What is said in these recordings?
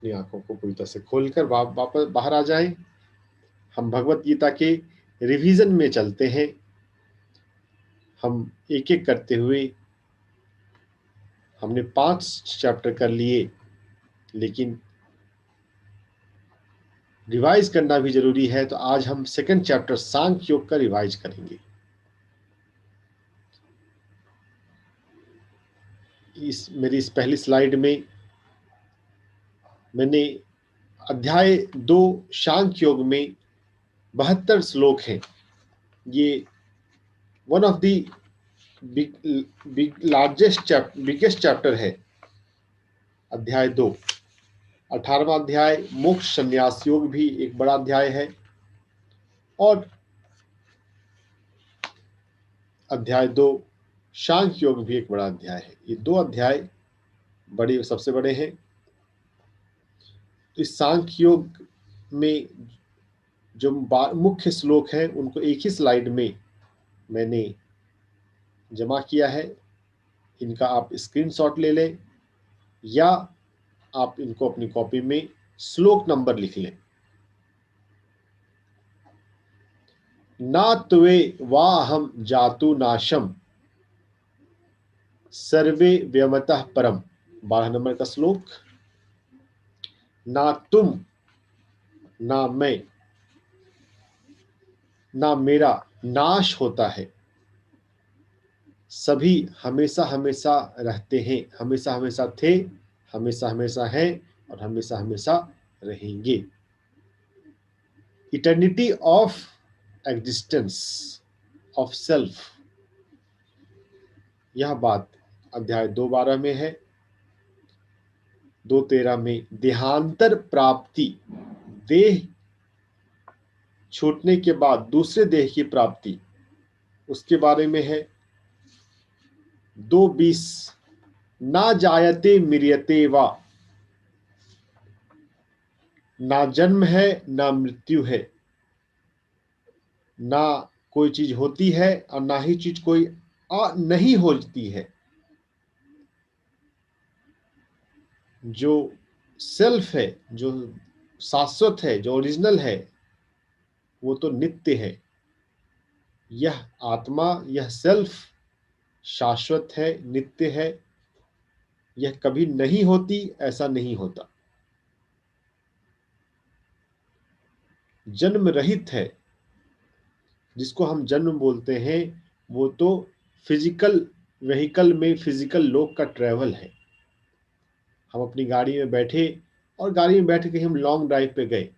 अपनी आंखों को पूरी तरह से खोलकर वापस बाहर आ जाएं। हम भगवत गीता के रिवीजन में चलते हैं। हम एक एक करते हुए हमने 5 चैप्टर कर लिए, लेकिन रिवाइज करना भी जरूरी है, तो आज हम सेकंड चैप्टर सांख्य योग का रिवाइज करेंगे। मेरी इस पहली स्लाइड में मैंने अध्याय 2 सांख्य योग में 72 श्लोक हैं। ये one of the biggest chapter है। अध्याय 2, 18वां अध्याय मोक्ष संन्यास योग भी एक बड़ा अध्याय है, और अध्याय 2 सांख्य योग भी एक बड़ा अध्याय है। ये 2 अध्याय बड़े, सबसे बड़े हैं। इस सांख्य योग में जो मुख्य श्लोक हैं उनको एक ही स्लाइड में मैंने जमा किया है। इनका आप स्क्रीनशॉट ले लें या आप इनको अपनी कॉपी में श्लोक नंबर लिख लें। ना त्वे वाहम जातु नाशम सर्वे व्यमतः परम, 12 नंबर का श्लोक। ना तुम, ना मैं, ना मेरा नाश होता है, सभी हमेशा हमेशा रहते हैं, हमेशा हमेशा थे, हमेशा हमेशा हैं और हमेशा हमेशा रहेंगे। Eternity of existence of self, यह बात अध्याय 2:12 में है। 2:13 में देहांतर प्राप्ति, देह छूटने के बाद दूसरे देह की प्राप्ति, उसके बारे में है। 2:20 ना जायते म्रियते वा, ना जन्म है ना मृत्यु है, ना कोई चीज होती है और ना ही चीज कोई नहीं होती है। जो सेल्फ है, जो शाश्वत है, जो ओरिजिनल है, वो तो नित्य है। यह आत्मा, यह सेल्फ शाश्वत है, नित्य है। यह कभी नहीं होती, ऐसा नहीं होता। जन्म रहित है। जिसको हम जन्म बोलते हैं वो तो फिजिकल व्हीकल में, फिजिकल लोक का ट्रेवल है। हम अपनी गाड़ी में बैठे और गाड़ी में बैठ के हम लॉन्ग ड्राइव पे गए।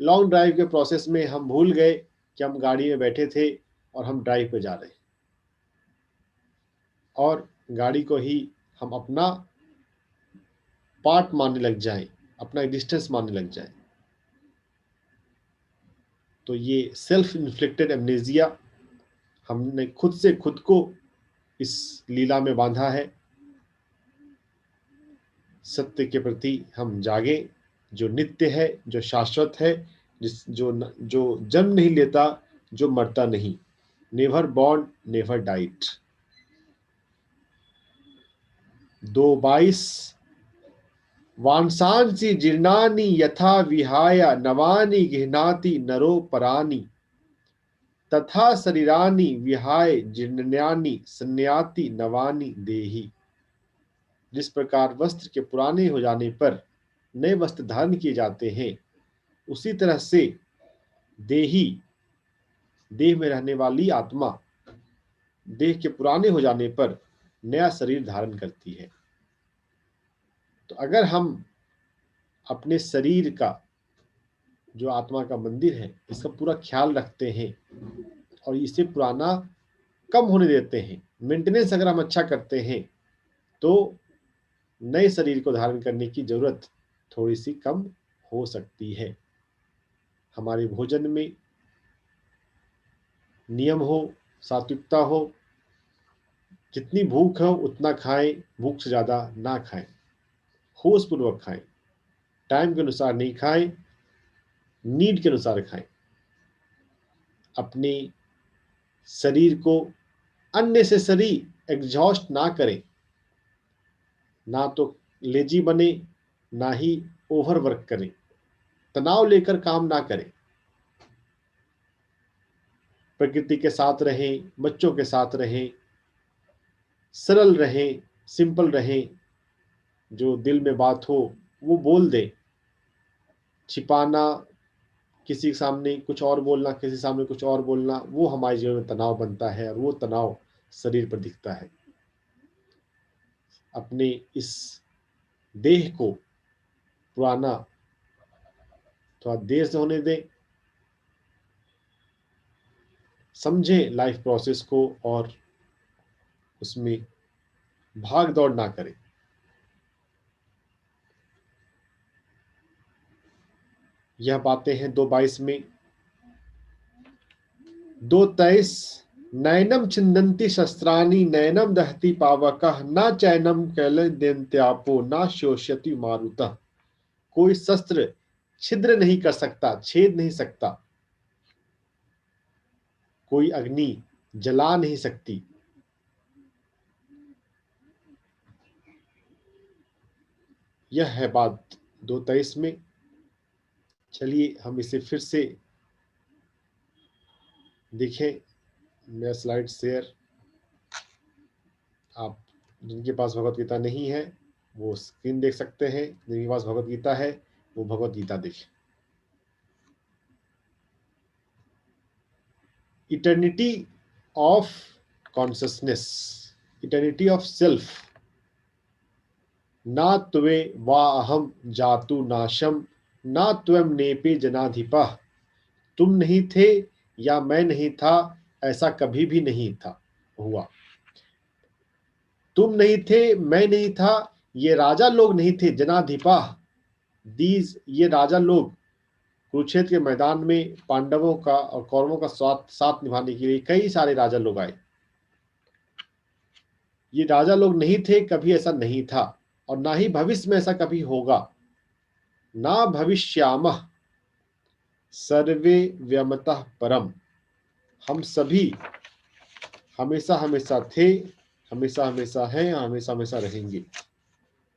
लॉन्ग ड्राइव के प्रोसेस में हम भूल गए कि हम गाड़ी में बैठे थे और हम ड्राइव पे जा रहे हैं, और गाड़ी को ही हम अपना पार्ट मानने लग जाएं, अपना डिस्टेंस मानने लग जाएं। तो ये सेल्फ इन्फ्लिक्टेड एमनेजिया, हमने खुद से खुद को इस लीला में बांधा है। सत्य के प्रति हम जागे, जो नित्य है, जो शाश्वत है, जो जन्म नहीं लेता, जो मरता नहीं। Never born never died. 2:22 वांसांसि जीर्णानि यथा विहाय नवानि गृह्णाति नरो परानि, तथा शरीरानि विहाय जीर्णानि संयाति नवानि देहि। जिस प्रकार वस्त्र के पुराने हो जाने पर नए वस्त्र धारण किए जाते हैं, उसी तरह से देही, देह में रहने वाली आत्मा, देह के पुराने हो जाने पर नया शरीर धारण करती है। तो अगर हम अपने शरीर का, जो आत्मा का मंदिर है, इसका पूरा ख्याल रखते हैं और इसे पुराना कम होने देते हैं, मेंटेनेंस अगर हम अच्छा करते हैं, तो नए शरीर को धारण करने की जरूरत थोड़ी सी कम हो सकती है। हमारे भोजन में नियम हो, सात्विकता हो। जितनी भूख हो उतना खाएं, भूख से ज्यादा ना खाएं। होश पूर्वक खाएं, टाइम के अनुसार नहीं खाएं, नीड के अनुसार खाएं। अपने शरीर को अननेसेसरी एग्जॉस्ट ना करें, ना तो लेजी बने, ना ही ओवरवर्क करें, तनाव लेकर काम ना करें, प्रकृति के साथ रहें, बच्चों के साथ रहें, सरल रहें, सिंपल रहें, जो दिल में बात हो वो बोल दें। छिपाना, किसी के सामने कुछ और बोलना, किसी सामने कुछ और बोलना, वो हमारे जीवन में तनाव बनता है और वो तनाव शरीर पर दिखता है। अपने इस देह को पुराना थोड़ा देर से होने दें, समझें लाइफ प्रोसेस को और उसमें भाग दौड़ ना करें। यह बातें हैं 2:22 में। 2:23 नैनम छिन्दन्ति शस्त्राणि नैनम दहति पावकः न चैनम कैलद्यन्त्यापो न शोष्यति मारुतः। कोई शस्त्र छिद्र नहीं कर सकता, छेद नहीं सकता, कोई अग्नि जला नहीं सकती। यह है बात 2:23 में। चलिए हम इसे फिर से देखें। मेरा स्लाइड शेयर, आप जिनके पास भगवत गीता नहीं है वो स्क्रीन देख सकते हैं, जिनके पास भगवत गीता है वो भगवत गीता देखें। Eternity of consciousness, eternity of self. ना त्वे वा अहम जातु नाशम ना त्वम नेपे जनाधिपः। तुम नहीं थे या मैं नहीं था, ऐसा कभी भी नहीं था हुआ। तुम नहीं थे, मैं नहीं था, ये राजा लोग नहीं थे, जनाधिपा दीज, ये राजा लोग कुरुक्षेत्र के मैदान में पांडवों का और कौरवों का साथ निभाने के लिए कई सारे राजा लोग आए। ये राजा लोग नहीं थे, कभी ऐसा नहीं था और ना ही भविष्य में ऐसा कभी होगा। ना भविष्यामः सर्वे व्यमतः परम। हम सभी हमेशा हमेशा थे, हमेशा हमेशा हैं, हमेशा हमेशा रहेंगे।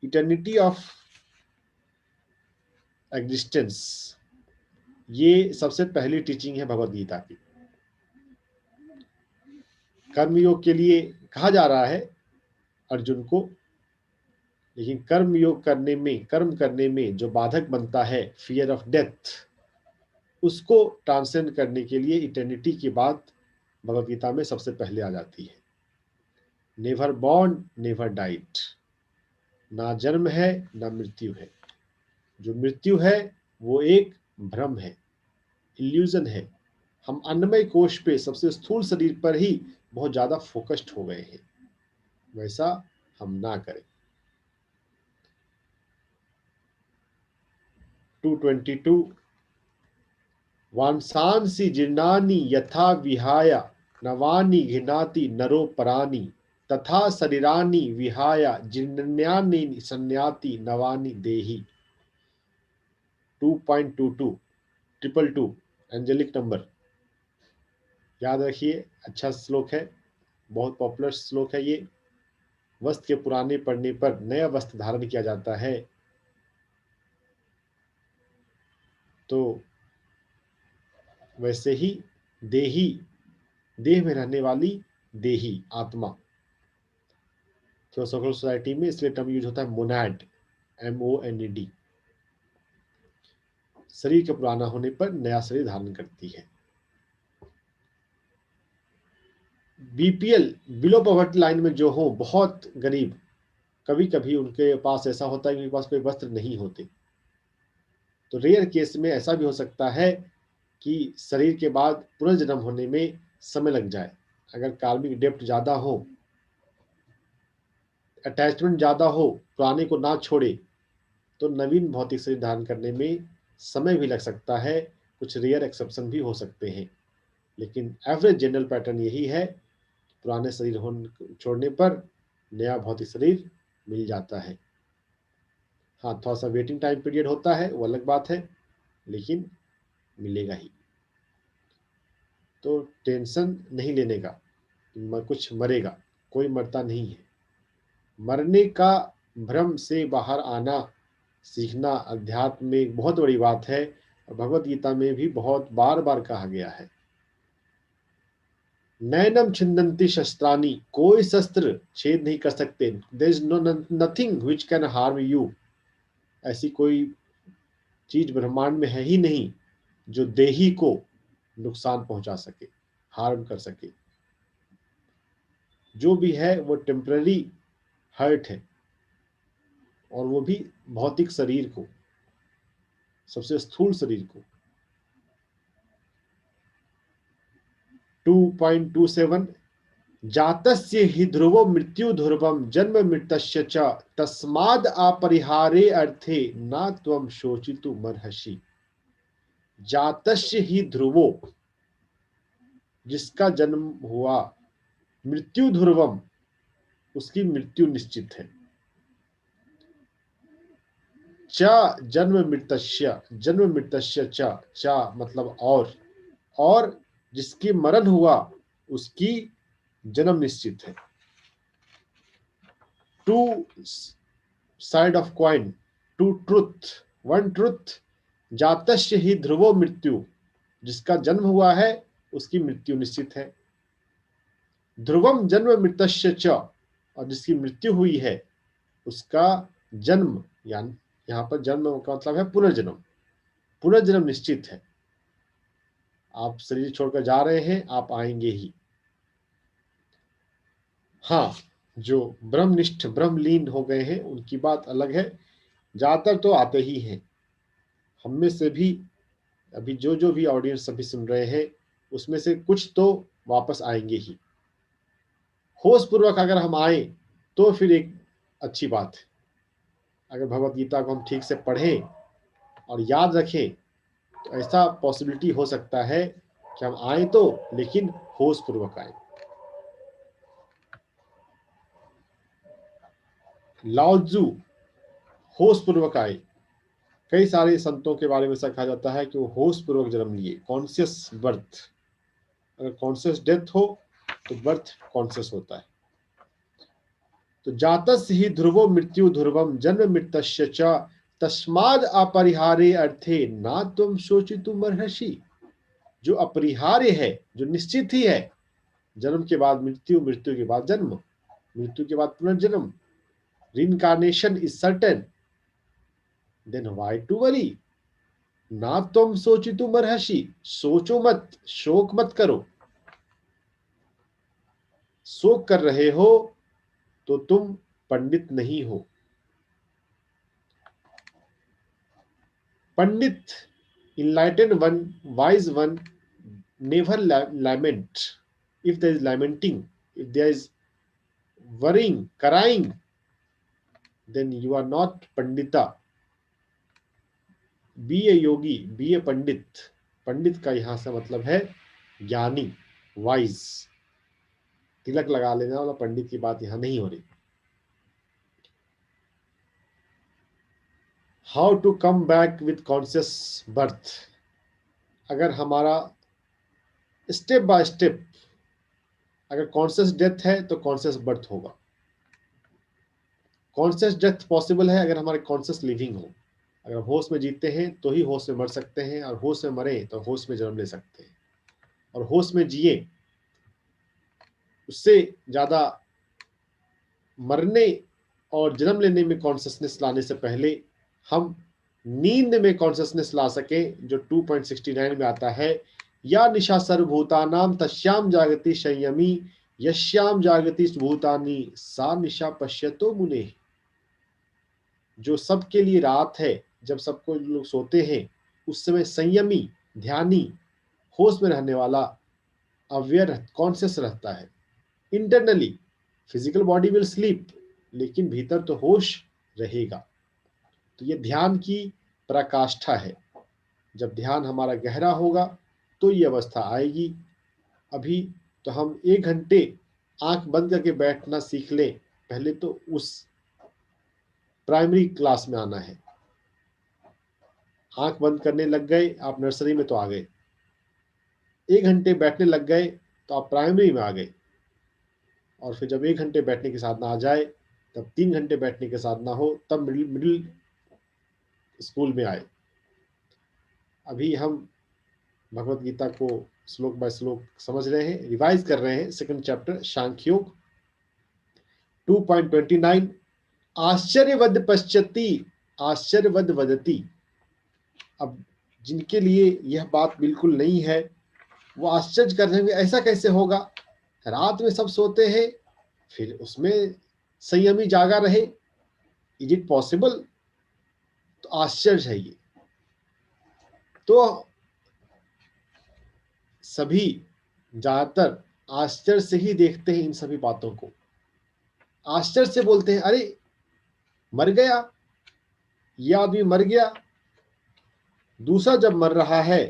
इटर्निटी ऑफ एग्जिस्टेंस, ये सबसे पहली टीचिंग है भगवत गीता की। कर्मयोग के लिए कहा जा रहा है अर्जुन को, लेकिन कर्म योग करने में, कर्म करने में जो बाधक बनता है, फियर ऑफ डेथ, उसको ट्रांसेंड करने के लिए इटर्निटी की बात भगवत गीता में सबसे पहले आ जाती है। नेवर बॉर्न नेवर डाइड, ना जन्म है ना मृत्यु है। जो मृत्यु है वो एक भ्रम है, इल्यूजन है। हम अन्नमय कोश पे, सबसे स्थूल शरीर पर ही बहुत ज्यादा फोकस्ड हो गए हैं, वैसा हम ना करें। 2:22 वांसांसि जीर्णानि यथा विहाय नवानि घिनाति नरो परानि तथा शरीरानि विहाय जीर्णानि संयाति नवानि देहि। 2.22 222 एंजेलिक नंबर, याद रखिए, अच्छा श्लोक है, बहुत पॉपुलर श्लोक है ये। वस्त्र के पुराने पड़ने पर नया वस्त्र धारण किया जाता है, तो वैसे ही देही, देह में रहने वाली देही आत्मा। थियोसॉफिकल सोसाइटी में इसलिए टर्म यूज होता है मोनाड, MONED। शरीर के पुराना होने पर नया शरीर धारण करती है। BPL, बिलो पॉवर्टी लाइन में जो हो, बहुत गरीब, कभी कभी उनके पास ऐसा होता है कि उनके पास कोई वस्त्र नहीं होते, तो रेयर केस में ऐसा भी हो सकता है कि शरीर के बाद पुनर्जन्म होने में समय लग जाए। अगर कार्मिक डेप्थ ज्यादा हो, अटैचमेंट ज्यादा हो, पुराने को ना छोड़े, तो नवीन भौतिक शरीर धारण करने में समय भी लग सकता है। कुछ रेयर एक्सेप्शन भी हो सकते हैं, लेकिन एवरेज जनरल पैटर्न यही है, पुराने शरीर छोड़ने पर नया भौतिक शरीर मिल जाता है। हाँ, थोड़ा सा वेटिंग टाइम पीरियड होता है, वो अलग बात है, लेकिन मिलेगा ही। तो टेंशन नहीं लेने का, कुछ मरेगा, कोई मरता नहीं है। मरने का भ्रम से बाहर आना सीखना अध्यात्म में एक बहुत बड़ी बात है और भगवत गीता में भी बहुत बार बार कहा गया है। नैनम छिन्दन्ति शस्त्राणि, कोई शस्त्र छेद नहीं कर सकते। There is no nothing which can harm you, ऐसी कोई चीज ब्रह्मांड में है ही नहीं जो देही को नुकसान पहुंचा सके, हार्म कर सके। जो भी है वो टेम्पररी हर्ट है, और वो भी भौतिक शरीर को, सबसे स्थूल शरीर को। 2.27 जातस्य हि ध्रुवो मृत्यु ध्रुवम जन्म मृतस्य च तस्माद् अपरिहारे अर्थे न त्वं शोचितुमर्हसि। जातस्य हि ध्रुवो, जिसका जन्म हुआ, मृत्यु ध्रुवम, उसकी मृत्यु निश्चित है। च जन्म मृतस्य, जन्म मृतस्य च मतलब और जिसकी मरण हुआ उसकी जन्म निश्चित है। Two side of coin, two truth, one truth. जातस्य ही ध्रुवो मृत्यु, जिसका जन्म हुआ है उसकी मृत्यु निश्चित है। ध्रुवम जन्म मृतस्य च, और जिसकी मृत्यु हुई है उसका जन्म, यानी यहाँ पर जन्म का मतलब है पुनर्जन्म, पुनर्जन्म निश्चित है। आप शरीर छोड़कर जा रहे हैं, आप आएंगे ही। हाँ, जो ब्रह्मनिष्ठ ब्रह्मलीन हो गए हैं उनकी बात अलग है, ज्यादातर तो आते ही हैं। हम में से भी अभी जो भी ऑडियंस अभी सुन रहे हैं उसमें से कुछ तो वापस आएंगे ही। होश पूर्वक अगर हम आए तो फिर एक अच्छी बात है। अगर भगवत गीता को हम ठीक से पढ़ें और याद रखें तो ऐसा पॉसिबिलिटी हो सकता है कि हम आए तो, लेकिन होश पूर्वक आए। लाओत्जू होश पूर्वक आए। कई सारे संतों के बारे में ऐसा कहा जाता है कि वो होश पूर्वक जन्म लिए, कॉन्शियस बर्थ। अगर कॉन्शियस डेथ हो तो बर्थ कॉन्शियस होता है। तो जातस्य ही ध्रुवो मृत्यु ध्रुवम जन्म मृतस्य च तस्माद् अपरिहारे अर्थे ना तुम शोचितुमर्हसि। जो अपरिहार्य है, जो निश्चित ही है, जन्म के बाद मृत्यु, मृत्यु के बाद जन्म, मृत्यु के बाद पुनर्जन्म, reincarnation is certain, then why to worry? ना तुम शोचितुमर्हसि, सोचो मत, शोक मत करो। शोक कर रहे हो तो तुम पंडित नहीं हो। पंडित, enlightened one, wise one, never lament. If there is lamenting, if there is worrying, crying, then you are not pandita. Be a yogi, be a पंडित। पंडित का यहां से मतलब है ज्ञानी, वाइज। तिलक लगा लेने वाला पंडित की बात यहां नहीं हो रही। How to come back with conscious birth. अगर हमारा स्टेप बाय स्टेप, अगर कॉन्शियस डेथ है तो कॉन्शियस बर्थ होगा। कॉन्शियस डेथ पॉसिबल है अगर हमारे कॉन्शियस लिविंग हो। अगर होश में जीते हैं तो ही होश में मर सकते हैं, और होश में मरे तो होश में जन्म ले सकते हैं। और होश में जिए, उससे ज्यादा मरने और जन्म लेने में कॉन्शियसनेस लाने से पहले हम नींद में कॉन्शियसनेस ला सके, जो 2.69 में आता है, या निशा सर्वभूतानाम तस्याम जागति संयमी यश्याम जागति भूतानी सा निशा पश्यतो मुने। जो सबके लिए रात है, जब सबको लोग सोते हैं उस समय संयमी, ध्यानी, होश में रहने वाला, अवेयर, कॉन्शियस रहता है। Internally physical body will sleep, लेकिन भीतर तो होश रहेगा। तो ये ध्यान की पराकाष्ठा है। जब ध्यान हमारा गहरा होगा तो ये अवस्था आएगी। अभी तो हम 1 घंटे आंख बंद करके बैठना सीख लें, पहले तो उस प्राइमरी क्लास में आना है। आंख बंद करने लग गए, आप नर्सरी में तो आ गए। 1 घंटे बैठने लग गए तो आप प्राइमरी में आ गए। और फिर जब 1 घंटे बैठने की साधना आ जाए, तब 3 घंटे बैठने की साधना हो, तब मिडिल स्कूल में आए। अभी हम भगवत गीता को श्लोक बाय श्लोक समझ रहे हैं, रिवाइज कर रहे हैं। सेकंड चैप्टर सांख्योग 2.29 आश्चर्यवद पश्यति आश्चर्यवद वदति। अब जिनके लिए यह बात बिल्कुल नहीं है वो आश्चर्य कर रहे हैं, ऐसा कैसे होगा, रात में सब सोते हैं फिर उसमें संयमी जागा रहे, इज इट पॉसिबल? तो आश्चर्य है ये। तो सभी ज्यादातर आश्चर्य से ही देखते हैं इन सभी बातों को, आश्चर्य से बोलते हैं अरे मर गया, यह आदमी मर गया। दूसरा जब मर रहा है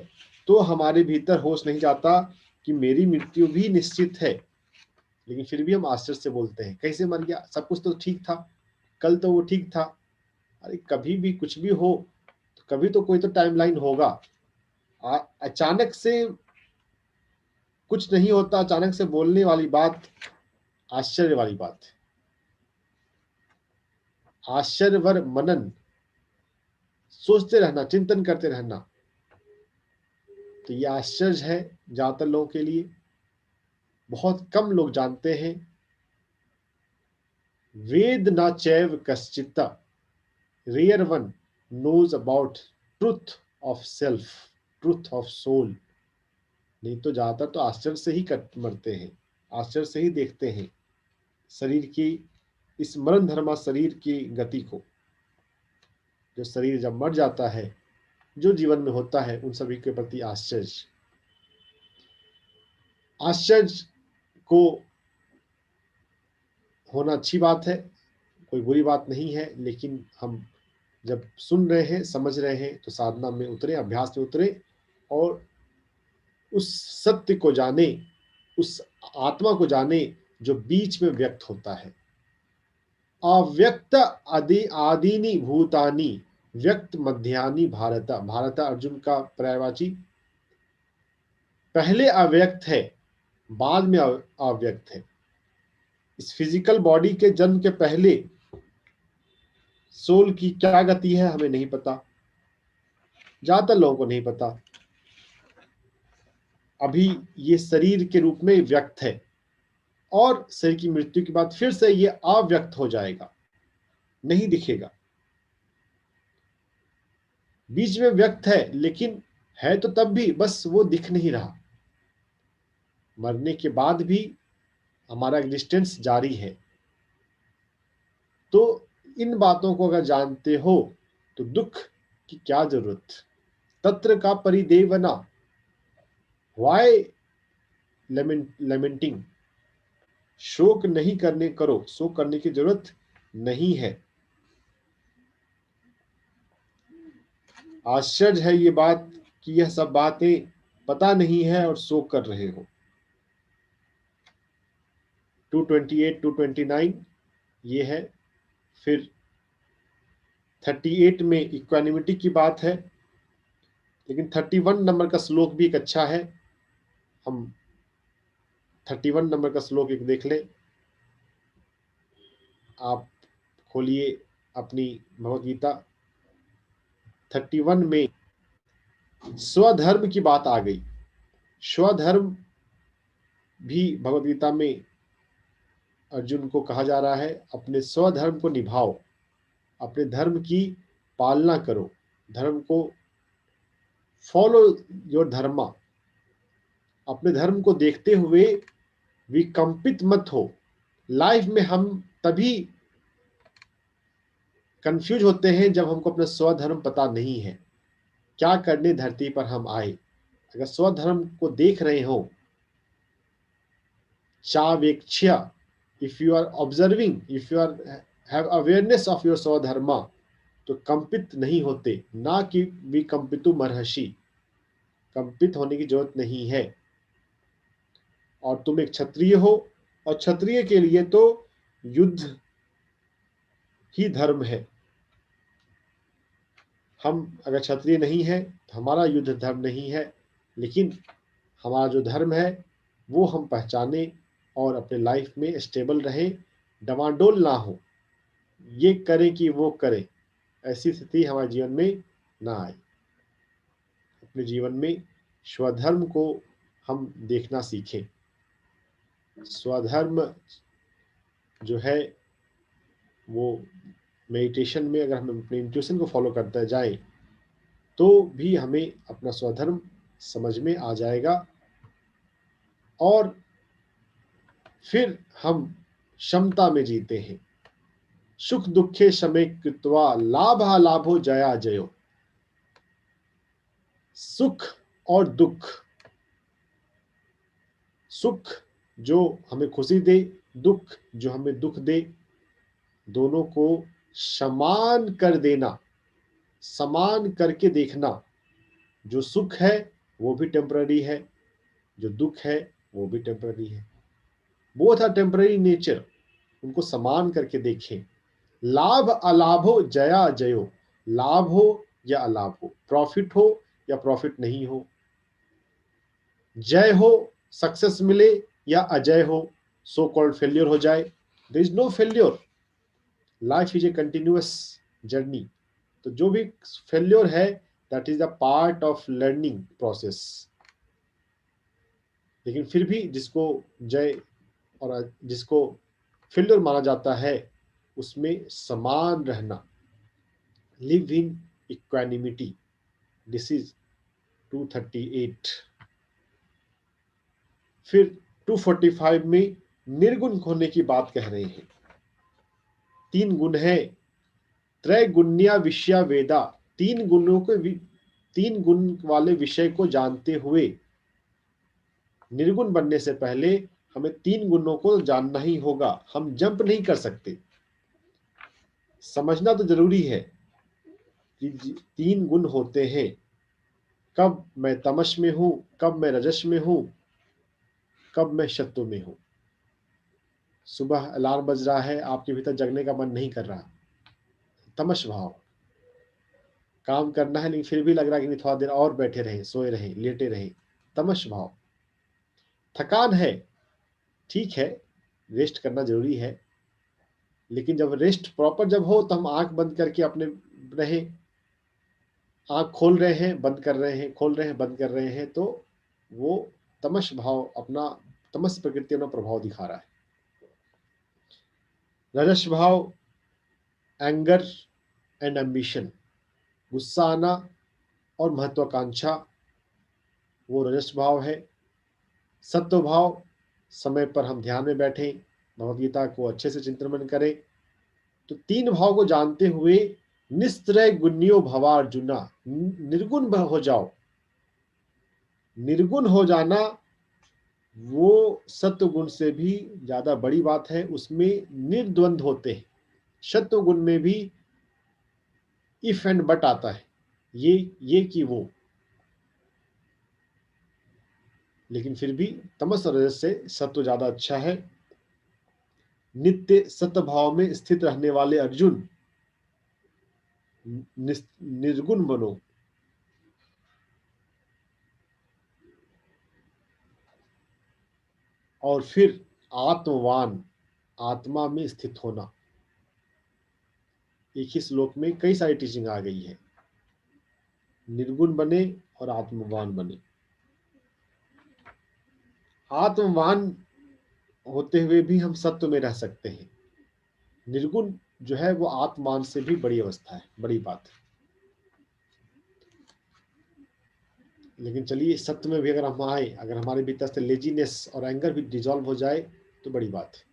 तो हमारे भीतर होश नहीं जाता कि मेरी मृत्यु भी निश्चित है, लेकिन फिर भी हम आश्चर्य से बोलते हैं कैसे मर गया, सब कुछ तो ठीक था, कल तो वो ठीक था। अरे कभी भी कुछ भी हो तो कभी तो कोई तो टाइमलाइन होगा। अचानक से कुछ नहीं होता, अचानक से बोलने वाली बात आश्चर्य वाली बात है। आश्चर्यवर मनन, सोचते रहना, चिंतन करते रहना, तो ये आश्चर्य है ज्यादातर लोगों के लिए। बहुत कम लोग जानते हैं वेद न चैव कश्चित, rare one knows about truth of self, truth of soul. नहीं तो ज्यादातर तो आश्चर्य से ही कट मरते हैं, आश्चर्य से ही देखते हैं शरीर की, इस मरण धर्मा शरीर की गति को। जो शरीर जब मर जाता है, जो जीवन में होता है, उन सभी के प्रति आश्चर्य। आश्चर्य को होना अच्छी बात है, कोई बुरी बात नहीं है, लेकिन हम जब सुन रहे हैं, समझ रहे हैं, तो साधना में उतरे, अभ्यास में उतरे और उस सत्य को जाने, उस आत्मा को जाने जो बीच में व्यक्त होता है। अव्यक्त आदिनी भूतानी व्यक्त मध्यानि भारत। भारत अर्जुन का पर्यायवाची। पहले अव्यक्त है, बाद में अव्यक्त है। इस फिजिकल बॉडी के जन्म के पहले सोल की क्या गति है हमें नहीं पता, ज्यादातर लोगों को नहीं पता। अभी ये शरीर के रूप में व्यक्त है और शरीर की मृत्यु के बाद फिर से ये अव्यक्त हो जाएगा, नहीं दिखेगा। बीच में व्यक्त है, लेकिन है तो तब भी बस वो दिख नहीं रहा। मरने के बाद भी हमारा एग्जिस्टेंस जारी है। तो इन बातों को अगर जानते हो तो दुख की क्या जरूरत। तत्र का परिदेवना, व्हाई लेमेंटिंग, शोक नहीं करने करो, शोक करने की जरूरत नहीं है। आश्चर्य है ये बात कि यह सब बातें पता नहीं है और शोक कर रहे हो। 228 229 ये है। फिर 38 में इक्वानिमिटी की बात है, लेकिन 31 नंबर का श्लोक भी एक अच्छा है। हम 31 नंबर का श्लोक एक देख ले। आप खोलिए अपनी भगवत गीता। 31 में स्वधर्म की बात आ गई। स्वधर्म भी भगवत गीता में अर्जुन को कहा जा रहा है, अपने स्वधर्म को निभाओ, अपने धर्म की पालना करो, धर्म को फॉलो योर धर्मा। अपने धर्म को देखते हुए विकंपित मत हो। लाइफ में हम तभी कंफ्यूज होते हैं जब हमको अपना स्वधर्म पता नहीं है, क्या करने धरती पर हम आए। अगर स्वधर्म को देख रहे हो, चावेक्ष्या, if you are observing, if you are have awareness of your swadharma, तो कंपित नहीं होते, ना कि विकंपितु मरहषि, कंपित होने की जरूरत नहीं है। और तुम एक क्षत्रिय हो, और क्षत्रिय के लिए तो युद्ध ही धर्म है। हम अगर क्षत्रिय नहीं है तो हमारा युद्ध धर्म नहीं है, लेकिन हमारा जो धर्म है वो हम पहचाने और अपने लाइफ में स्टेबल रहे, डमाडोल ना हो, ये करे कि वो करे, ऐसी स्थिति हमारे जीवन में ना आए। अपने जीवन में स्वधर्म को हम देखना सीखें। स्वधर्म जो है वो मेडिटेशन में अगर हम अपने इंट्यूशन को फॉलो करते जाए तो भी हमें अपना स्वधर्म समझ में आ जाएगा और फिर हम क्षमता में जीते हैं। सुख दुखे शमे कृत्वा लाभा लाभो जया जयो। सुख और दुख, सुख जो हमें खुशी दे, दुख जो हमें दुख दे, दोनों को समान कर देना, समान करके देखना। जो सुख है वो भी टेम्पररी है, जो दुख है वो भी टेम्पररी है। बोथ आर टेम्पररी नेचर, उनको समान करके देखें। लाभ अलाभो जया जयो, लाभ हो या अलाभ हो, प्रॉफिट हो या प्रॉफिट नहीं हो, जय हो सक्सेस मिले या अजय हो, सो कॉल्ड फेल्योर हो जाए, there is no failure. Life is a continuous journey. तो जो भी फेल्योर है that is the part of learning process. लेकिन फिर भी जिसको जय और जिसको फेल्योर माना जाता है उसमें समान रहना, live in equanimity. This is 238। फिर 245 में निर्गुण होने की बात कह रहे हैं। 3 गुण है, त्रैगुण्या विषया वेदा। 3 गुणों को 3 गुण वाले विषय को जानते हुए निर्गुण बनने से पहले हमें 3 गुणों को जानना ही होगा। हम जंप नहीं कर सकते। समझना तो जरूरी है कि 3 गुण होते हैं, कब मैं तमस में हूं, कब मैं रजस में हूं, कब मैं सत्व में हूं। सुबह अलार्म बज रहा है, आपके भीतर जगने का मन नहीं कर रहा, तमस भाव। काम करना है लेकिन फिर भी लग रहा है कि थोड़ा देर और बैठे रहे, सोए रहे, लेटे रहे, तमस भाव। थकान है, ठीक है, रेस्ट करना जरूरी है, लेकिन जब रेस्ट प्रॉपर जब हो तो हम आंख बंद करके अपने रहे, आंख खोल रहे हैं बंद कर रहे हैं, खोल रहे हैं बंद कर रहे हैं, तो वो तमस भाव अपना, तमस प्रकृति अपना प्रभाव दिखा रहा है। रजस भाव एंगर एंड एम्बिशन, गुस्सा आना और महत्वाकांक्षा, वो रजस भाव है। सत्व भाव, समय पर हम ध्यान में बैठें, भगवदगीता को अच्छे से चिंतन करें। तो 3 भाव को जानते हुए निस्त्रय गुण्यो भवार्जुना, निर्गुण हो जाओ। निर्गुण हो जाना वो सत्व गुण से भी ज्यादा बड़ी बात है। उसमें निर्द्वंद होते हैं। सत्व गुण में भी इफ एंड बट आता है, ये कि वो, लेकिन फिर भी तमस और रजस से सत्व ज्यादा अच्छा है। नित्य सत्य भाव में स्थित रहने वाले अर्जुन, निर्गुण बनो। और फिर आत्मवान, आत्मा में स्थित होना। एक ही श्लोक में कई सारी टीचिंग आ गई है। निर्गुण बने और आत्मवान बने। आत्मवान होते हुए भी हम सत्व में रह सकते हैं। निर्गुण जो है वो आत्मवान से भी बड़ी अवस्था है, बड़ी बात है। लेकिन चलिए सत्य में भी अगर हम आए, अगर हमारे भीतर से लेजीनेस और एंगर भी डिसॉल्व हो जाए तो बड़ी बात है।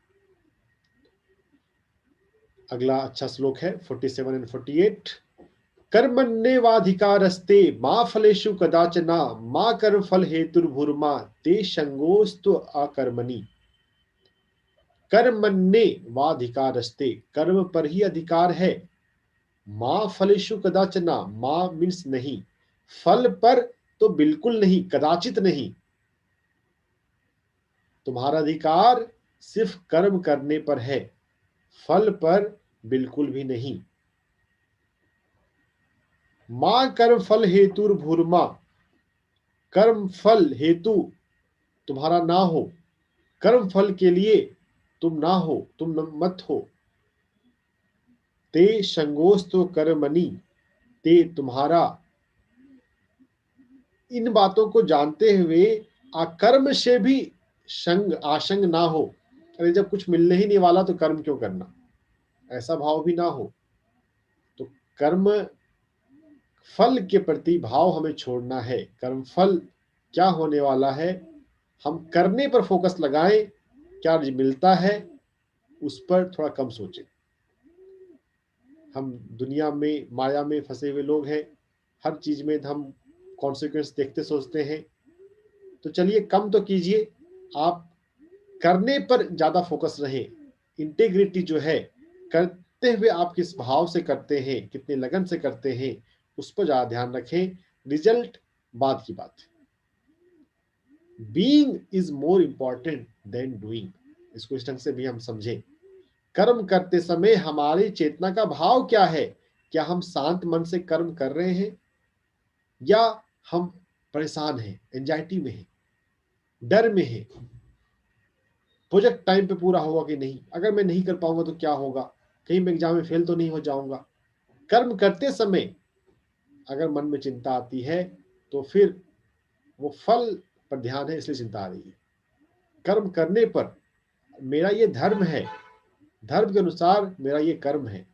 अगला अच्छा श्लोक है 47 एंड 48। कर्मण्येवाधिकारस्ते मा फलेषु कदाचन मा कर्म फल हेतुर्भुर्मा ते संगोस्तु अकर्मणि। कर्मण्येवाधिकारस्ते, कर्म पर ही अधिकार है। मा फलेषु कदाचन, मा मीन्स नहीं, फल पर तो बिल्कुल नहीं, कदाचित नहीं। तुम्हारा अधिकार सिर्फ कर्म करने पर है, फल पर बिल्कुल भी नहीं। मां कर्म फल हेतुर्भुर्मा, कर्म फल हेतु तुम्हारा ना हो, कर्म फल के लिए तुम ना हो, तुम मत हो। ते संगोस्तो कर्मणि, ते तुम्हारा। इन बातों को जानते हुए अकर्म से भी संग आसंग ना हो। अरे जब कुछ मिलने ही नहीं वाला तो कर्म क्यों करना, ऐसा भाव भी ना हो। तो कर्म फल के प्रति भाव हमें छोड़ना है। कर्म फल क्या होने वाला है, हम करने पर फोकस लगाएं, क्या मिलता है उस पर थोड़ा कम सोचें। हम दुनिया में माया में फंसे हुए लोग हैं, हर चीज में हम कॉन्सिक्वेंस देखते सोचते हैं। तो चलिए कम तो कीजिए, आप करने पर ज्यादा फोकस रहे। इंटेग्रिटी जो है, करते हुए आप किस भाव से करते हैं, कितने लगन से करते हैं, उस पर ज्यादा ध्यान रखें। रिजल्ट बाद की बात है। Being is more important than doing, इसको इस ढंग से भी हम समझें। कर्म करते समय हमारी चेतना का भाव क्या है? क्या हम शांत मन से कर्म कर रहे हैं, या हम परेशान हैं, एंजाइटी में हैं, डर में हैं, प्रोजेक्ट टाइम पे पूरा होगा कि नहीं, अगर मैं नहीं कर पाऊंगा तो क्या होगा, कहीं मैं एग्जाम में फेल तो नहीं हो जाऊंगा। कर्म करते समय अगर मन में चिंता आती है तो फिर वो फल पर ध्यान है, इसलिए चिंता आ रही है। कर्म करने पर मेरा ये धर्म है, धर्म के अनुसार मेरा ये कर्म है,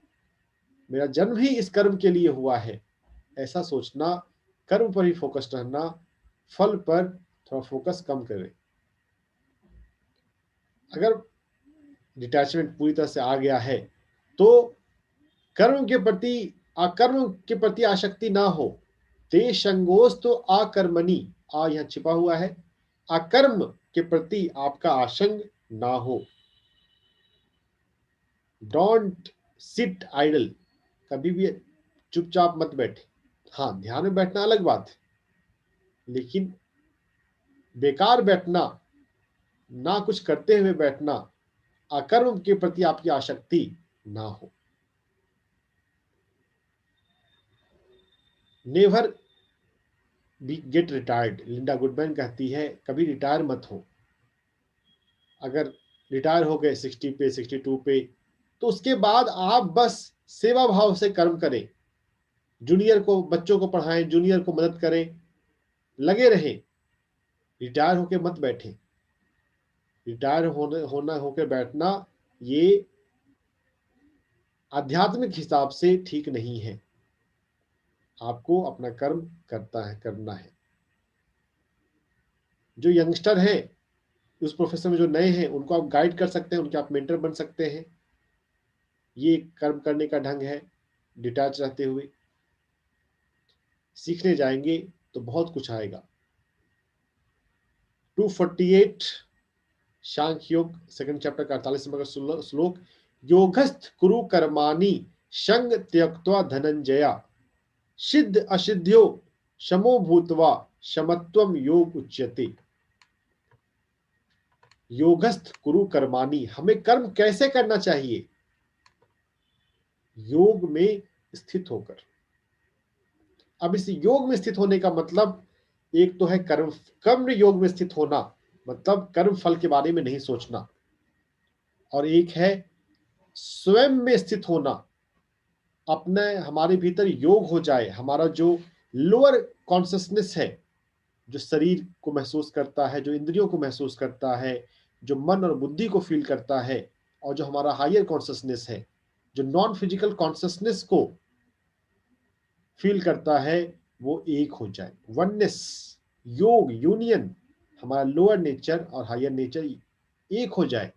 मेरा जन्म ही इस कर्म के लिए हुआ है, ऐसा सोचना, कर्म पर ही फोकस रहना, फल पर थोड़ा फोकस कम करें। अगर डिटैचमेंट पूरी तरह से आ गया है तो कर्म के प्रति अकर्म के प्रति आसक्ति ना हो। ते संगोस तो अकर्मणि, आ यहाँ छिपा हुआ है, अकर्म के प्रति आपका आसंग ना हो। डोंट सिट आइडल, कभी भी चुपचाप मत बैठे। हाँ, ध्यान में बैठना अलग बात है, लेकिन बेकार बैठना, ना कुछ करते हुए बैठना, अकर्म के प्रति आपकी आसक्ति ना हो। Never be get retired, Linda Goodman कहती है कभी रिटायर मत हो। अगर रिटायर हो गए 60 पे 62 पे, तो उसके बाद आप बस सेवा भाव से कर्म करें, जूनियर को, बच्चों को पढ़ाएं, जूनियर को मदद करें, लगे रहें। रिटायर होके मत बैठे। रिटायर होना होकर बैठना ये आध्यात्मिक हिसाब से ठीक नहीं है। आपको अपना कर्म करना है। जो यंगस्टर हैं उस प्रोफेशन में, जो नए हैं, उनको आप गाइड कर सकते हैं, उनके आप मेंटर बन सकते हैं। ये कर्म करने का ढंग है। डिटैच रहते हुए सीखने जाएंगे तो बहुत कुछ आएगा। 248 सांख्य योग सेकंड चैप्टर का 48 नंबर का श्लोक, योगस्थ कुरु कर्माणि संग त्यक्त्वा धनंजया, सिद्ध असिद्ध्यो समो भूत्वा समत्वम योग उच्यते। योगस्थ कुरु कर्माणि, हमें कर्म कैसे करना चाहिए? योग में स्थित होकर। अब इस योग में स्थित होने का मतलब, एक तो है कर्म कर्म योग में स्थित होना, मतलब कर्म फल के बारे में नहीं सोचना, और एक है स्वयं में स्थित होना, अपने हमारे भीतर योग हो जाए। हमारा जो लोअर कॉन्शियसनेस है, जो शरीर को महसूस करता है, जो इंद्रियों को महसूस करता है, जो मन और बुद्धि को फील करता है, और जो हमारा हायर कॉन्शियसनेस है, जो नॉन फिजिकल कॉन्शियसनेस को फील करता है, वो एक हो जाए। वननेस, योग, यूनियन, हमारा लोअर नेचर और हायर नेचर एक हो जाए।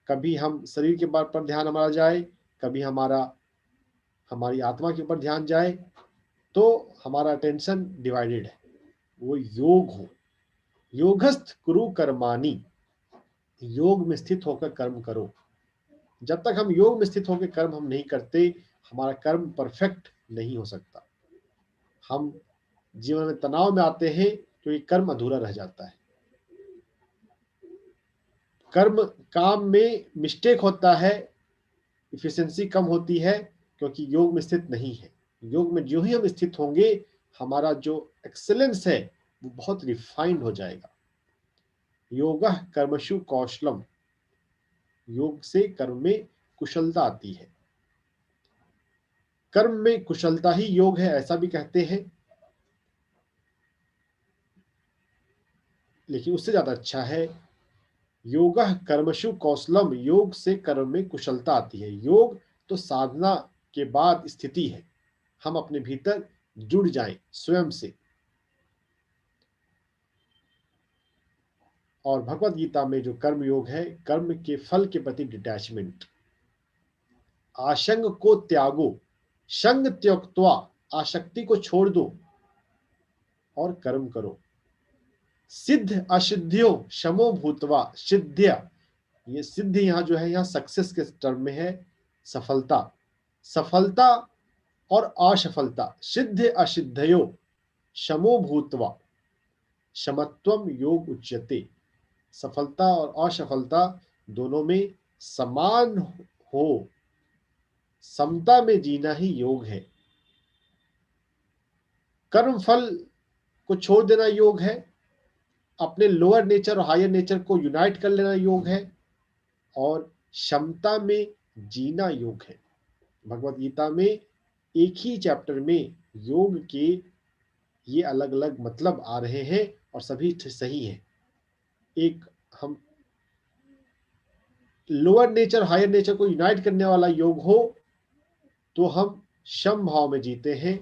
कभी हम शरीर के बात पर ध्यान हमारा जाए, कभी हमारी आत्मा के ऊपर ध्यान जाए, तो हमारा अटेंशन डिवाइडेड है। वो योग हो। योगस्थ कुरु कर्माणि, योग में स्थित होकर कर्म करो। जब तक हम योग में स्थित होकर कर्म हम नहीं करते, हमारा कर्म परफेक्ट नहीं हो सकता। हम जीवन में तनाव में आते हैं क्योंकि कर्म अधूरा रह जाता है। कर्म काम में मिस्टेक होता है, इफिशिएंसी कम होती है, क्योंकि योग में स्थित नहीं है। योग में जो ही हम स्थित होंगे, हमारा जो एक्सेलेंस है वो बहुत रिफाइंड हो जाएगा। योगः कर्मसु कौशलम, योग से कर्म में कुशलता आती है। कर्म में कुशलता ही योग है ऐसा भी कहते हैं, लेकिन उससे ज्यादा अच्छा है योगः कर्मसु कौशलम, योग से कर्म में कुशलता आती है। योग तो साधना के बाद स्थिति है, हम अपने भीतर जुड़ जाएं स्वयं से। और भगवत गीता में जो कर्म योग है, कर्म के फल के प्रति डिटैचमेंट, आशंग को त्यागो, संग त्यक्त्वा, आसक्ति को छोड़ दो और कर्म करो। सिद्ध असिद्ध्यो शमो भूतवा, सिद्ध्य, ये सिद्ध यहां जो है, यहां सक्सेस के टर्म में है, सफलता, सफलता और असफलता, सिद्ध असिद्धयो शमो भूतवा, समत्वम योग उच्यते, सफलता और असफलता दोनों में समान हो, समता में जीना ही योग है। कर्म फल को छोड़ देना योग है, अपने लोअर नेचर और हायर नेचर को यूनाइट कर लेना योग है, और क्षमता में जीना योग है। भगवत गीता में एक ही चैप्टर में योग के ये अलग अलग मतलब आ रहे हैं और सभी सही है। एक हम लोअर नेचर हायर नेचर को यूनाइट करने वाला योग हो तो हम सम भाव में जीते हैं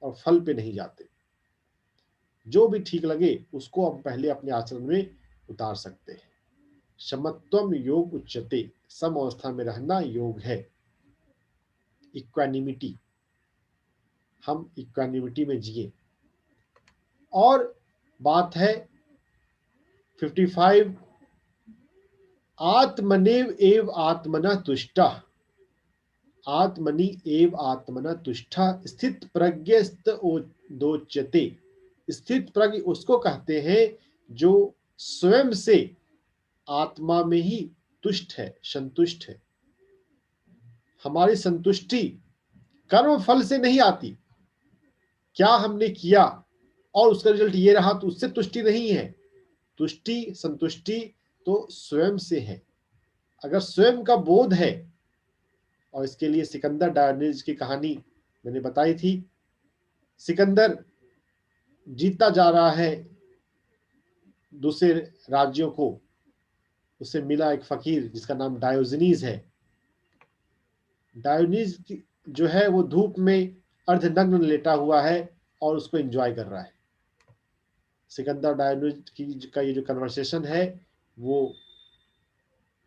और फल पे नहीं जाते। जो भी ठीक लगे उसको हम पहले अपने आचरण में उतार सकते हैं। समत्वम योग उच्यते, सम अवस्था में रहना योग है। इक्वानिमिटी, हम इक्वानिमिटी में जिए। और बात है 55, आत्मनेव एव आत्मना तुष्टा, आत्मनि एव आत्मना तुष्टा स्थित प्रज्ञस्त दोच्यते। स्थित प्रज्ञ उसको कहते हैं जो स्वयं से आत्मा में ही तुष्ट है, संतुष्ट है। हमारी संतुष्टि कर्म फल से नहीं आती, क्या हमने किया और उसका रिजल्ट ये रहा तो उससे तुष्टि नहीं है। तुष्टि संतुष्टि तो स्वयं से है। अगर स्वयं का बोध है, और इसके लिए सिकंदर डायोनिज की कहानी मैंने बताई थी। सिकंदर जीतता जा रहा है दूसरे राज्यों को, उसे मिला एक फकीर जिसका नाम डायोजनीज है। डायोनिज जो है वो धूप में अर्धनग्न लेटा हुआ है और उसको एंजॉय कर रहा है। सिकंदर डायोनिज की का ये जो कन्वर्सेशन है वो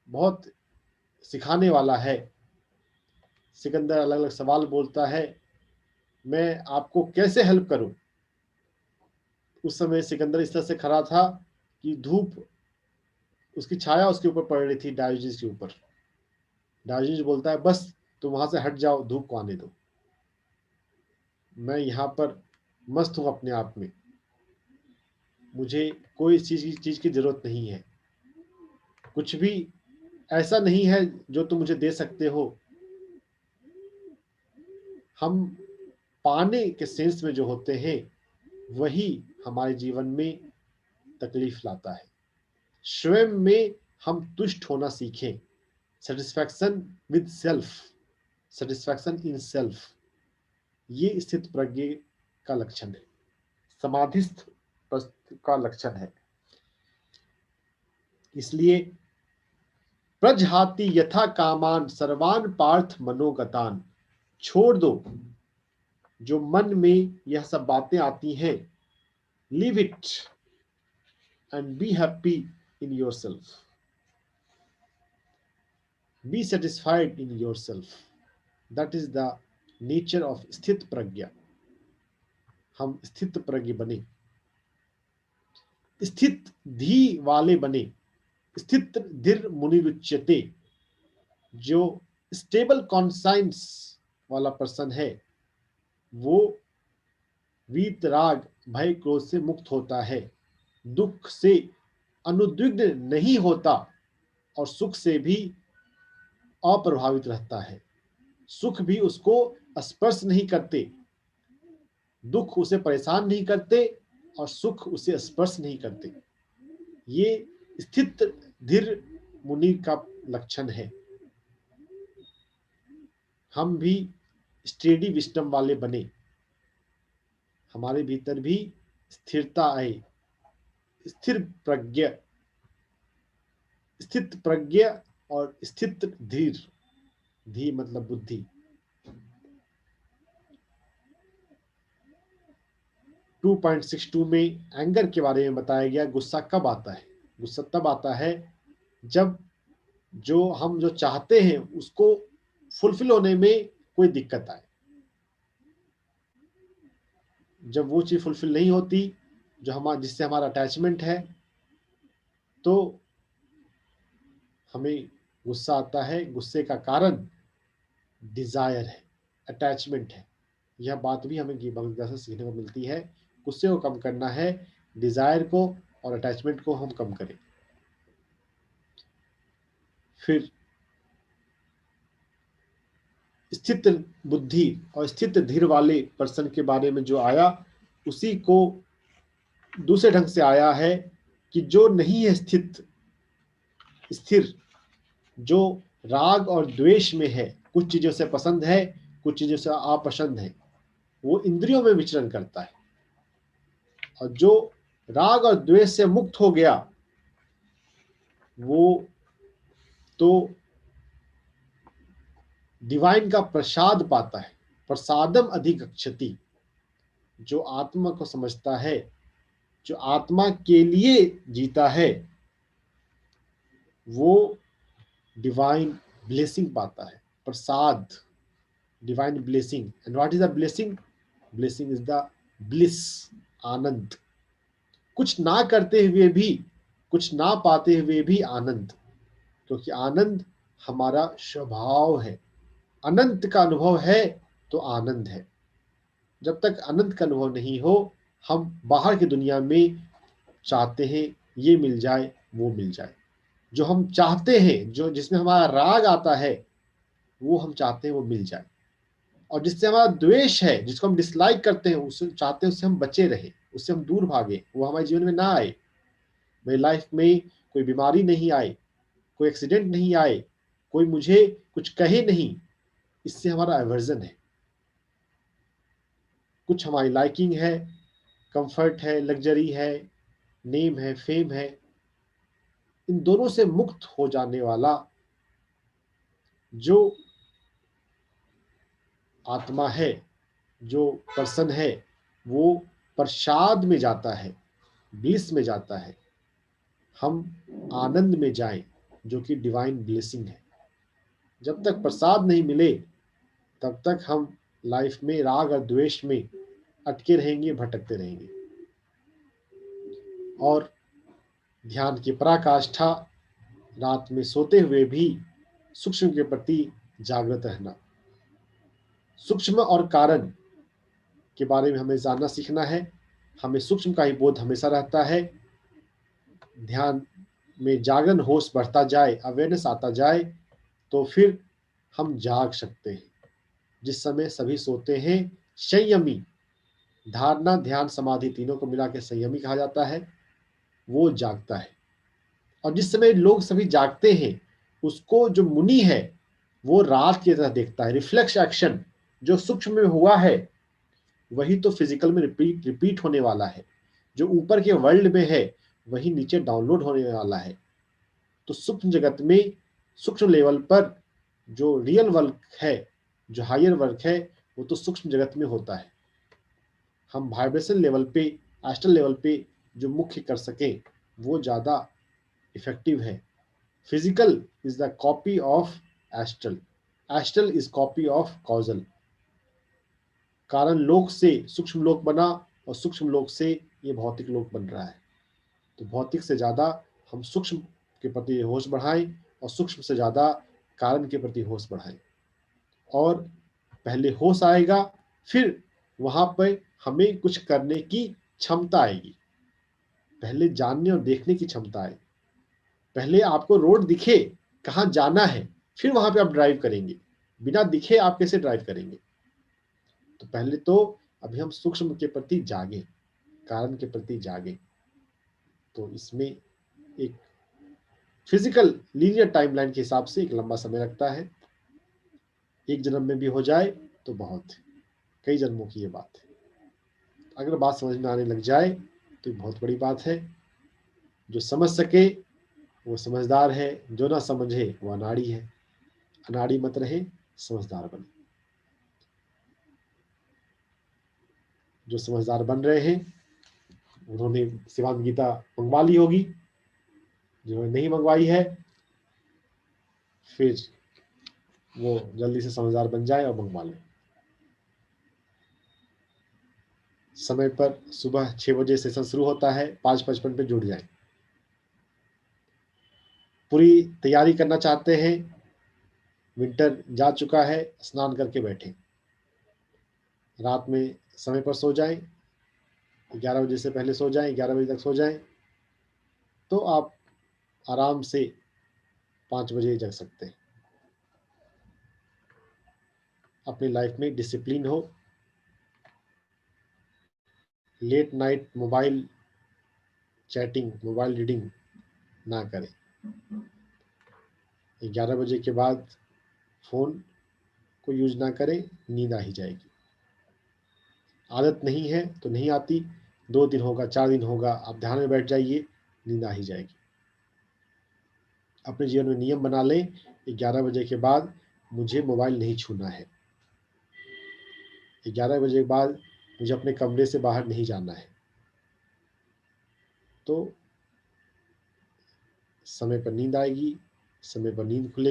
बहुत सिखाने वाला है। सिकंदर अलग अलग सवाल बोलता है, मैं आपको कैसे हेल्प करूं। उस समय सिकंदर इस तरह से खड़ा था कि धूप, उसकी छाया उसके ऊपर पड़ रही थी, डायोजनीज के ऊपर। डायोजनीज बोलता है, बस तुम वहां से हट जाओ, धूप को आने दो, मैं यहाँ पर मस्त हूं अपने आप में, मुझे कोई चीज की जरूरत नहीं है, कुछ भी ऐसा नहीं है जो तुम मुझे दे सकते हो। हम पाने के सेंस में जो होते हैं वही हमारे जीवन में तकलीफ लाता है। स्वयं में हम तुष्ट होना सीखें, satisfaction with self, satisfaction in self, ये स्थित प्रज्ञ का लक्षण है, समाधिस्थ का लक्षण है। इसलिए प्रजहाति यथा कामान सर्वान पार्थ मनोगतान, छोड़ दो जो मन में यह सब बातें आती हैं, live it and be happy in yourself, be satisfied in yourself, that is the nature of स्थित प्रज्ञा। हम स्थित प्रज्ञ बने, स्थित धी वाले बने। स्थित धीर मुनिरुच्यते, जो स्टेबल कॉन्साइंस वाला पर्सन है वो वीत राग भय क्रोध से मुक्त होता है, दुख से अनुद्विग्न नहीं होता और सुख से भी अप्रभावित रहता है। सुख भी उसको स्पर्श नहीं करते, दुख उसे परेशान नहीं करते और सुख उसे स्पर्श नहीं करते। ये स्थित धीर मुनि का लक्षण है। हम भी स्टेडी विस्डम वाले बने, हमारे भीतर भी स्थिरता आए, स्थिर प्रज्ञ, स्थित प्रज्ञ और स्थित धीर, धी मतलब बुद्धि। 2.62 में एंगर के बारे में बताया गया। गुस्सा कब आता है? गुस्सा तब आता है जब हम जो चाहते हैं उसको फुलफिल होने में कोई दिक्कत आए। जब वो चीज फुलफिल नहीं होती जो जिससे हमारा अटैचमेंट है, तो हमें गुस्सा आता है। गुस्से का कारण डिजायर है, अटैचमेंट है। यह बात भी हमें भगवद गीता से सीखने को मिलती है। गुस्से को कम करना है, डिजायर को और अटैचमेंट को हम कम करें। फिर स्थित बुद्धि और स्थित धीर वाले पर्सन के बारे में जो आया, उसी को दूसरे ढंग से आया है कि जो नहीं है स्थिर, जो राग और द्वेष में है, कुछ चीजों से पसंद है, कुछ चीजों से अपसंद है, वो इंद्रियों में विचरण करता है। और जो राग और द्वेष से मुक्त हो गया, वो तो डिवाइन का प्रसाद पाता है। प्रसादम अधिगच्छति। जो आत्मा को समझता है, जो आत्मा के लिए जीता है, वो डिवाइन ब्लेसिंग पाता है। Prasad, divine blessing. And what is the blessing? Blessing is the bliss, आनंद। कुछ ना करते हुए भी, कुछ ना पाते हुए भी आनंद, क्योंकि आनंद हमारा स्वभाव है। अनंत का अनुभव है तो आनंद है। जब तक अनंत का अनुभव नहीं हो, हम बाहर की दुनिया में चाहते हैं ये मिल जाए, वो मिल जाए। जो हम चाहते हैं, जो जिसमें हमारा राग आता है, वो हम चाहते हैं वो मिल जाए। और जिससे हमारा द्वेष है, जिसको हम डिसलाइक करते हैं, उससे चाहते हैं उससे हम बचे रहे, उससे हम दूर भागे, वो हमारे जीवन में ना आए। मेरी लाइफ में कोई बीमारी नहीं आए, कोई एक्सीडेंट नहीं आए, कोई मुझे कुछ कहे नहीं, इससे हमारा एवर्जन है। कुछ हमारी लाइकिंग है, कंफर्ट है, लग्जरी है, नेम है, फेम है, इन दोनों से मुक्त हो जाने वाला जो आत्मा है, जो पर्सन है, वो प्रसाद में जाता है, ब्लिस में जाता है। हम आनंद में जाएं, जो कि डिवाइन ब्लेसिंग है। जब तक प्रसाद नहीं मिले, तब तक हम लाइफ में राग और द्वेष में अटके रहेंगे, भटकते रहेंगे। और ध्यान की पराकाष्ठा, रात में सोते हुए भी सूक्ष्म के प्रति जागृत रहना। सूक्ष्म और कारण के बारे में हमें जानना सीखना है। हमें सूक्ष्म का ही बोध हमेशा रहता है। ध्यान में जागरण, होश बढ़ता जाए, अवेयरनेस आता जाए, तो फिर हम जाग सकते हैं। जिस समय सभी सोते हैं, संयमी, धारणा ध्यान समाधि तीनों को मिला के संयमी कहा जाता है, वो जागता है। और जिस समय लोग सभी जागते हैं, उसको जो मुनि है वो रात की तरह देखता है। रिफ्लेक्स एक्शन जो सूक्ष्म में हुआ है, वही तो फिजिकल में रिपीट होने वाला है। जो ऊपर के वर्ल्ड में है, वही नीचे डाउनलोड होने वाला है। तो सूक्ष्म जगत में, सूक्ष्म लेवल पर जो रियल वर्क है, जो हायर वर्क है, वो तो सूक्ष्म जगत में होता है। हम वाइब्रेशन लेवल पे, एस्ट्रल लेवल पे जो मुख्य कर सकें, वो ज़्यादा इफेक्टिव है। Physical is the copy of astral, astral is copy of causal. कारण लोक से सूक्ष्म लोक बना, और सूक्ष्म लोक से ये भौतिक लोक बन रहा है। तो भौतिक से ज़्यादा हम सूक्ष्म के प्रति होश बढ़ाएं, और सूक्ष्म से ज़्यादा कारण के प्रति होश बढ़ाएं। और पहले होश आएगा, फिर वहाँ पर हमें कुछ करने की क्षमता आएगी। पहले जानने और देखने की क्षमता आए। पहले आपको रोड दिखे, कहाँ जाना है, फिर वहाँ पे आप ड्राइव करेंगे। बिना दिखे आप कैसे ड्राइव करेंगे? तो पहले तो अभी हम सूक्ष्म के प्रति जागे, कारण के प्रति जागे। तो इसमें एक फिजिकल लीनियर टाइमलाइन के हिसाब से एक लंबा समय लगता है। एक जन्म में भी हो जाए तो बहुत है, कई जन्मों की ये बात है। अगर बात समझ में आने लग जाए तो ये बहुत बड़ी बात है। जो समझ सके वो समझदार है, जो ना समझे वो अनाड़ी है। अनाड़ी मत रहे, समझदार बने। जो समझदार बन रहे हैं उन्होंने शिवांत गीता मंगवा ली होगी, जिन्होंने नहीं मंगवाई है फिर वो जल्दी से समझदार बन जाए और मंगवा ले। समय पर सुबह 6 बजे सेशन शुरू होता है, 5:55 पे जुड़ जाए। पूरी तैयारी करना चाहते हैं, विंटर जा चुका है, स्नान करके बैठे। रात में समय पर सो जाएं, 11 बजे से पहले सो जाएं, 11 बजे तक सो जाएं, तो आप आराम से 5 बजे जग सकते हैं। अपनी लाइफ में डिसिप्लिन हो, late night mobile chatting, mobile reading ना करें। 11 बजे के बाद फ़ोन को यूज ना करें, नींद आ ही जाएगी। आदत नहीं है तो नहीं आती, 2 दिन होगा, 4 दिन होगा, आप ध्यान में बैठ जाइए, नींद आ ही जाएगी। अपने जीवन में नियम बना लें, 11 बजे के बाद मुझे मोबाइल नहीं छूना है, 11 बजे के बाद मुझे अपने कमरे से बाहर नहीं जाना है। तो समय पर नींद आएगी, समय पर नींद खुलेगी।